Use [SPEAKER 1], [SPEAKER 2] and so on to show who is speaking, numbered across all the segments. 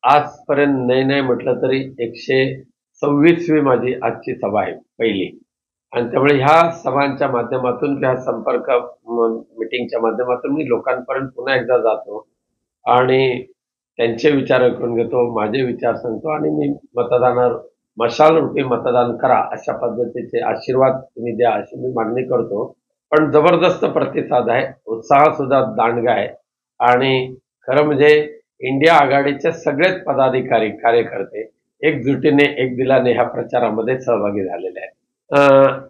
[SPEAKER 1] आजपर्यंत नाही नाही म्हटलं तरी 126वी माझी आजची सभा आहे पहिली. आणि त्यामुळे ह्या सभांच्या माध्यमातून किंवा संपर्क मीटिंगच्या माध्यमातून मी लोकांपर्यंत पुन्हा एकदा जातो आणि त्यांचे विचार ऐकून घेतो, माझे विचार सांगतो आणि मी मतदानावर मशाल रूपी मतदान करा अशा पद्धतीचे आशीर्वाद तुम्ही द्या अशी मी मागणी करतो. पण जबरदस्त प्रतिसाद आहे, उत्साह सुद्धा दांडगा आहे आणि खरं म्हणजे इंडिया आघाडीचे सगळेच पदाधिकारी कार्यकर्ते एकजुटीने एक दिलाने ह्या प्रचारामध्ये सहभागी झालेले आहेत.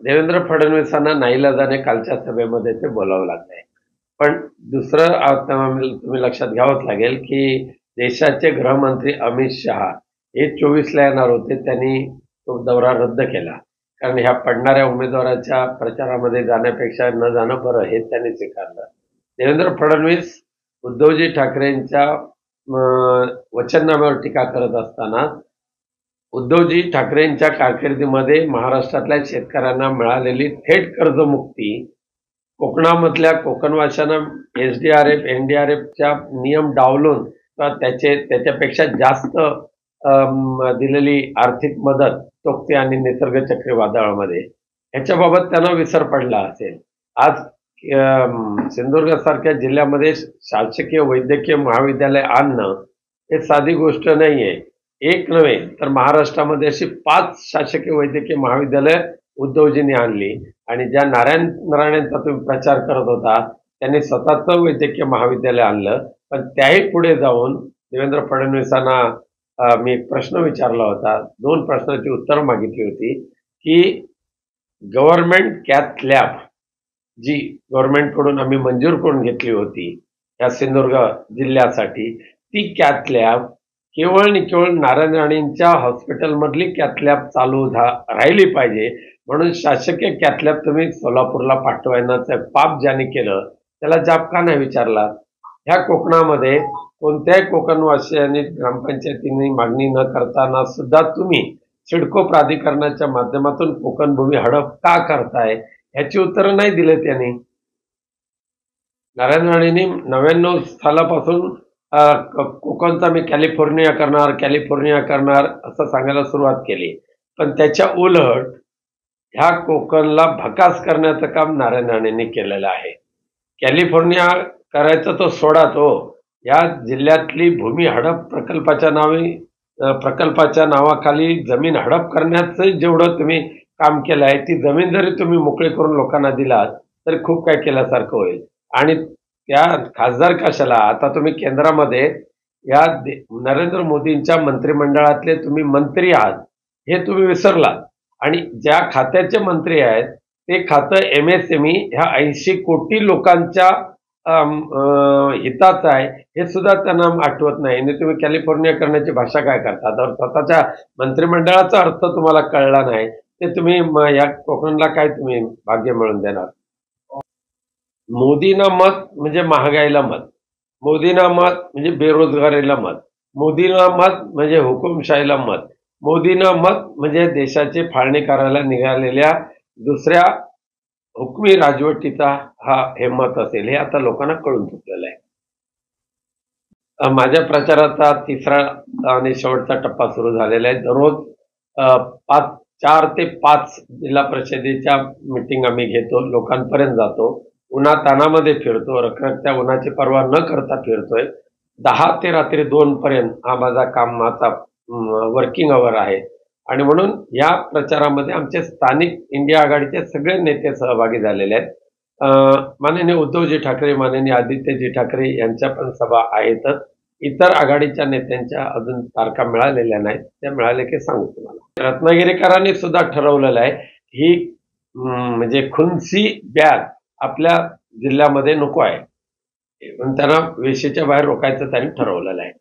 [SPEAKER 1] देवेंद्र फडणवीसांना नाईलाजाने कालच्या सभेमध्ये ते बोलावं लागलंय. पण दुसरं तुम्ही लक्षात घ्यावंच लागेल की देशाचे गृहमंत्री अमित शहा हे 24ला येणार होते, त्यांनी तो दौरा रद्द केला. कारण ह्या पडणाऱ्या उमेदवाराच्या प्रचारामध्ये जाण्यापेक्षा न जाणं बरं हे त्यांनी स्वीकारलं. देवेंद्र फडणवीस उद्धवजी ठाकरेंच्या वचननाम्यावर टीका करत असताना उद्धवजी ठाकरेंच्या कारकिर्दीमध्ये महाराष्ट्रातल्या शेतकऱ्यांना मिळालेली थेट कर्जमुक्ती, कोकणामधल्या कोकणवाशांना SDRF NDRFच्या नियम डावलून त्याच्यापेक्षा जास्त दिलेली आर्थिक मदत तोक्ते आणि निसर्ग चक्रीवादळामध्ये, ह्याच्याबाबत त्यांना विसर पडला असेल. आज सिंधुदुर्ग सारख्या जिल्ह्यामध्ये शासकीय वैद्यकीय महाविद्यालय आणणं हे साधी गोष्ट नाहीये. एक नव्हे तर महाराष्ट्रामध्ये अशी 5 शासकीय वैद्यकीय महाविद्यालय उद्धवजींनी आणली आणि ज्या नारायण राणेंचा तुम्ही प्रचार करत होता त्यांनी स्वतःचं वैद्यकीय महाविद्यालय आणलं. पण त्याही पुढे जाऊन देवेंद्र फडणवीसांना मी एक प्रश्न विचारला होता, 2 प्रश्नाची उत्तर मागितली होती की गव्हर्नमेंट कॅथ लॅब जी गव्हर्नमेंटकडून आम्ही मंजूर करून घेतली होती या सिंधुदुर्ग जिल्ह्यासाठी, ती कॅथ लॅब केवळ आणि केवळ नारायण राणेंच्या हॉस्पिटलमधली कॅथ लॅब चालू राहिली पाहिजे, म्हणून शासकीय कॅथ लॅब तुम्ही सोलापूरला पाठवायचं पाप ज्याने केलं त्याला जाब का नाही विचारला? ह्या कोकणामध्ये कोणत्याही कोकणवासियांनी ग्रामपंचायतींनी मागणी न करताना सुद्धा तुम्ही सिडको प्राधिकरणाच्या माध्यमातून कोकण भूमी हडप का करताय ह्याची उत्तरं नाही दिले त्यांनी. नारायण राणेंनी 99 सालापासून कोकणचा मी कॅलिफोर्निया करणार असं सांगायला सुरुवात केली. पण त्याच्या उलट ह्या कोकणला भकास करण्याचं काम नारायण राणेंनी केलेलं आहे. कॅलिफोर्निया करायचं तो सोडा, तो या जिल्ह्यातली भूमी हडप प्रकल्पाच्या नावाखाली जमीन हडप करण्याचं जेवढं तुम्ही काम केलं आहे, ती जमीन जरी तुम्ही मोकळी करून लोकांना दिलात तरी खूप काय केल्यासारखं होईल. आणि त्या खासदार कशाला, आता तुम्ही केंद्रामध्ये या नरेंद्र मोदींच्या मंत्रिमंडळातले तुम्ही मंत्री आहात हे तुम्ही विसरलात. आणि ज्या खात्याचे मंत्री आहेत ते खातं MSME ह्या 80 कोटी लोकांच्या हिताचं आहे हे सुद्धा त्यांना आठवत नाही. आणि तुम्ही कॅलिफोर्निया करण्याची भाषा काय करता? तर स्वतःच्या मंत्रिमंडळाचा अर्थ तुम्हाला कळला नाही ते तुम्ही या कोकणला काय तुम्ही भाग्य मिळवून देणार? मोदींना मत म्हणजे महागाईला मत, मोदींना मत म्हणजे बेरोजगारीला मत, मोदींना मत म्हणजे हुकुमशाहीला मत, मोदींना मत म्हणजे देशाची फाळणी करायला निघालेल्या दुसऱ्या हुकमी राजवटीचा हे मत असेल, हे आता लोकांना कळून चुकलेलं आहे. माझ्या प्रचाराचा 3रा आणि शेवटचा टप्पा सुरू झालेला आहे. दररोज 4 ते 5 जिल्हा परिषदेच्या मीटिंग आम्ही घेतो, लोकांपर्यंत जातो, उन्हातानामध्ये फिरतो, रखरखत्या उन्हाची पर्वा न करता फिरतोय. 10 ते रात्री 2 पर्यंत हा माझा कामाचा वर्किंग आवर आहे. आणि म्हणून या प्रचारामध्ये आमचे स्थानिक इंडिया आघाडीचे सगळे नेते सहभागी झालेले आहेत. माननीय उद्धवजी ठाकरे, माननीय आदित्यजी ठाकरे यांच्या पण सभा आहेतच. इतर आघाडीच्या नेत्यांच्या अजून तारखा मिळालेल्या नाहीत, त्या मिळाले की सांगू तुम्हाला. रत्नागिरीकरांनी सुद्धा ठरवलेलं आहे ही म्हणजे खुनसी बॅग आपल्या जिल्ह्यामध्ये नको आहे, पण त्यांना वेशीच्या बाहेर रोखायचं त्यांनी ठरवलेलं आहे.